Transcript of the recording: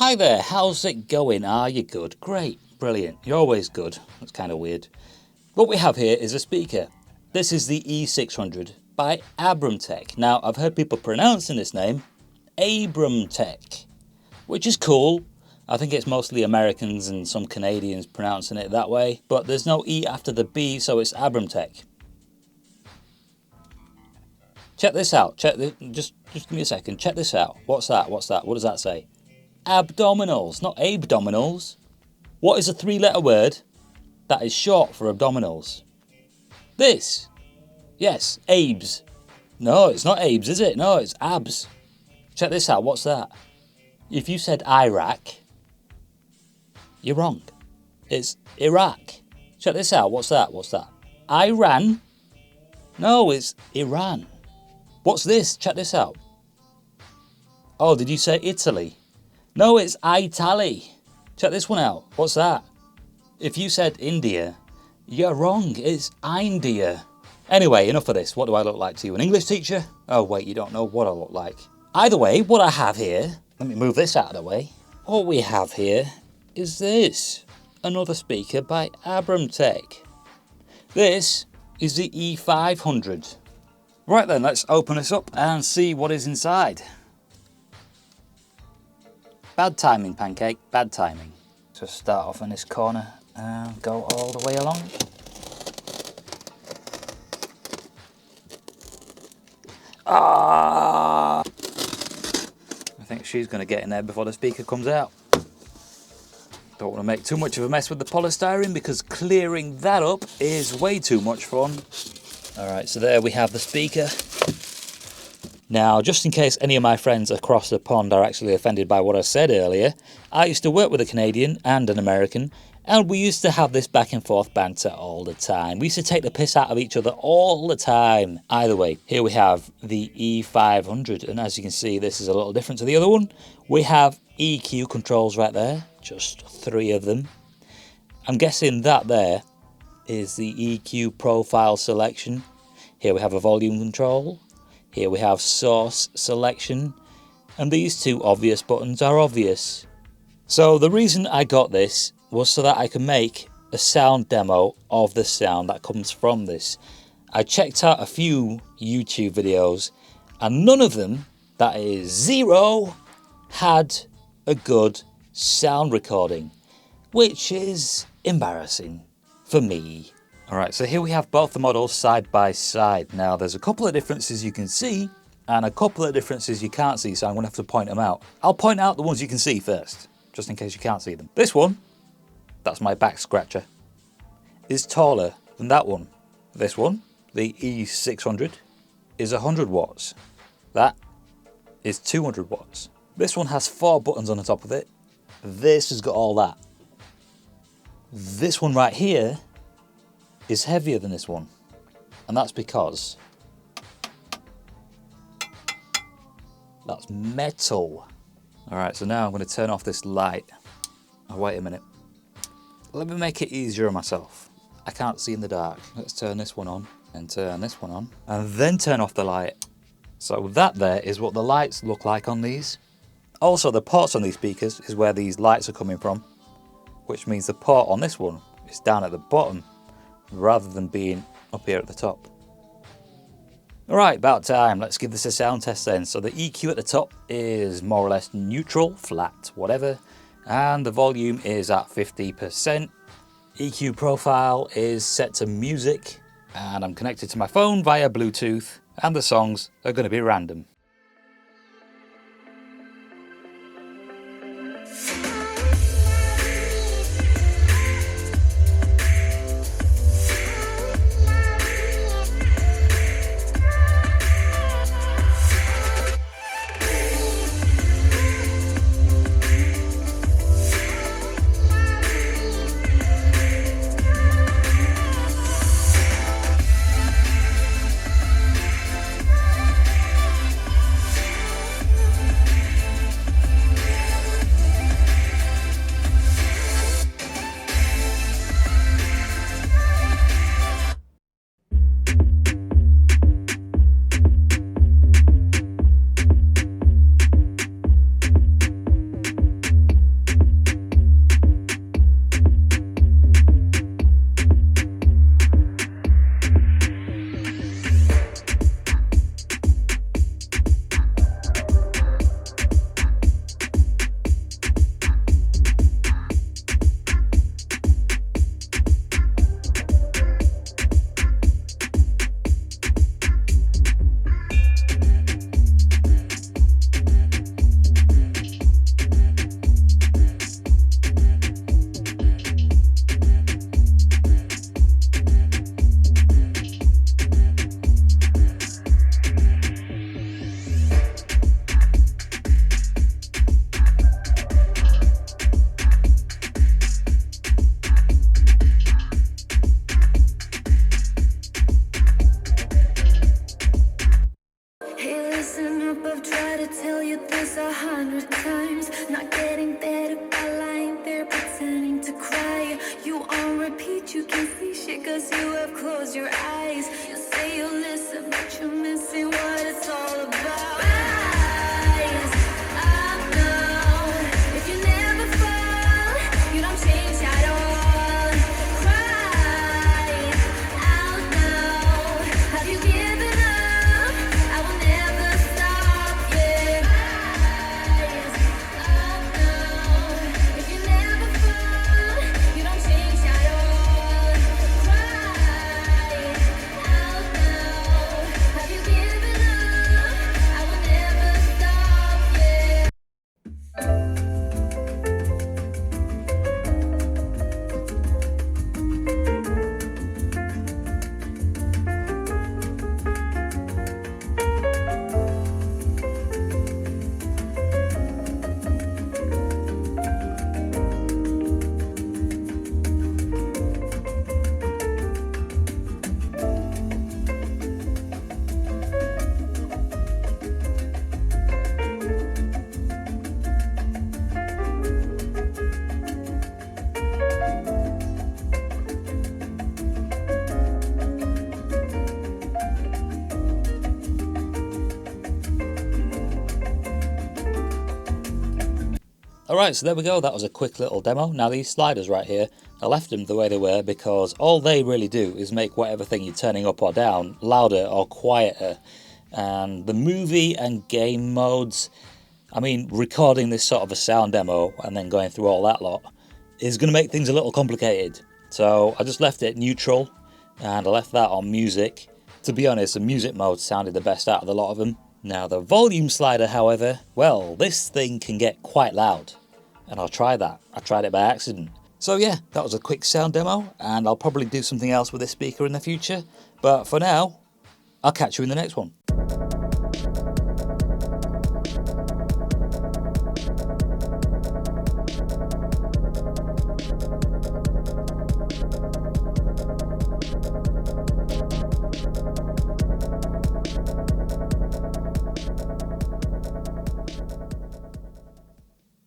Hi there, how's it going? Are you good? Great, brilliant. You're always good. That's kind of weird. What we have here is a speaker. This is the E600 by Abramtek. Now, I've heard people pronouncing this name Abramtek, which is cool. I think it's mostly Americans and some Canadians pronouncing it that way, but there's no E after the B, so it's Abramtek. Check this out. Just give me a second. Check this out. What's that? What's that? What does that say? Abdominals, not abdominals. What is a three-letter word that is short for abdominals? This. Yes, abs. No, it's not abs, is it? No, it's abs. Check this out. What's that? If you said Iraq, you're wrong. It's Iraq. Check this out. What's that? What's that? Iran? No, it's Iran. What's this? Check this out. Oh, did you say Italy? No, it's Italy. Check this one out. What's that? If you said India, you're wrong. It's India. Anyway, enough of this. What do I look like to you? An English teacher? Oh, wait, you don't know what I look like. Either way, what I have here, let me move this out of the way. What we have here is this. Another speaker by Abramtek. This is the E500. Right then, let's open this up and see what is inside. Bad timing, Pancake, bad timing. Just start off in this corner and go all the way along. Ah! I think she's going to get in there before the speaker comes out. Don't want to make too much of a mess with the polystyrene because clearing that up is way too much fun. Alright, so there we have the speaker. Now, just in case any of my friends across the pond are actually offended by what I said earlier, I used to work with a Canadian and an American, and we used to have this back and forth banter all the time. We used to take the piss out of each other all the time. Either way, here we have the E500, and as you can see, this is a little different to the other one. We have EQ controls right there, just 3 of them. I'm guessing that there is the EQ profile selection. Here we have a volume control. Here we have source selection. And these 2 obvious buttons are obvious. So the reason I got this was so that I can make a sound demo of the sound that comes from this. I checked out a few YouTube videos and none of them, that is 0, had a good sound recording, which is embarrassing for me. Alright, so here we have both the models side by side. Now there's a couple of differences you can see and a couple of differences you can't see, so I'm going to have to point them out. I'll point out the ones you can see first, just in case you can't see them. This one, that's my back scratcher, is taller than that one. This one, the E600, is 100 watts. That is 200 watts. This one has 4 buttons on the top of it. This has got all that. This one right here is heavier than this one, and that's because that's metal. Alright, so now I'm going to turn off this light. Oh, wait a minute. Let me make it easier on myself. I can't see in the dark. Let's turn this one on and turn this one on and then turn off the light. So that there is what the lights look like on these. Also, the ports on these speakers is where these lights are coming from, which means the port on this one is down at the bottom rather than being up here at the top. Alright, about time. Let's give this a sound test then. So the EQ at the top is more or less neutral, flat, whatever, and the volume is at 50%. EQ profile is set to music, and I'm connected to my phone via Bluetooth, and the songs are going to be random. can see shit cause you have closed your eyes. You say you listen, but you're missing what it's all about. Rise up now. If you never fall, you don't change at all. Cry out now. Have you given up? I will never stop, yeah. Rise up now. If you never fall, you don't change at all. Cry out now. Have you given up? I will never stop, yeah. Alright, so there we go, that was a quick little demo. Now these sliders right here, I left them the way they were because all they really do is make whatever thing you're turning up or down louder or quieter. And the movie and game modes, I mean, recording this sort of a sound demo and then going through all that lot is going to make things a little complicated. So I just left it neutral and I left that on music. To be honest, the music mode sounded the best out of the lot of them. Now the volume slider, however, well, this thing can get quite loud. And I'll try that. I tried it by accident. So yeah, that was a quick sound demo, and I'll probably do something else with this speaker in the future. But for now, I'll catch you in the next one.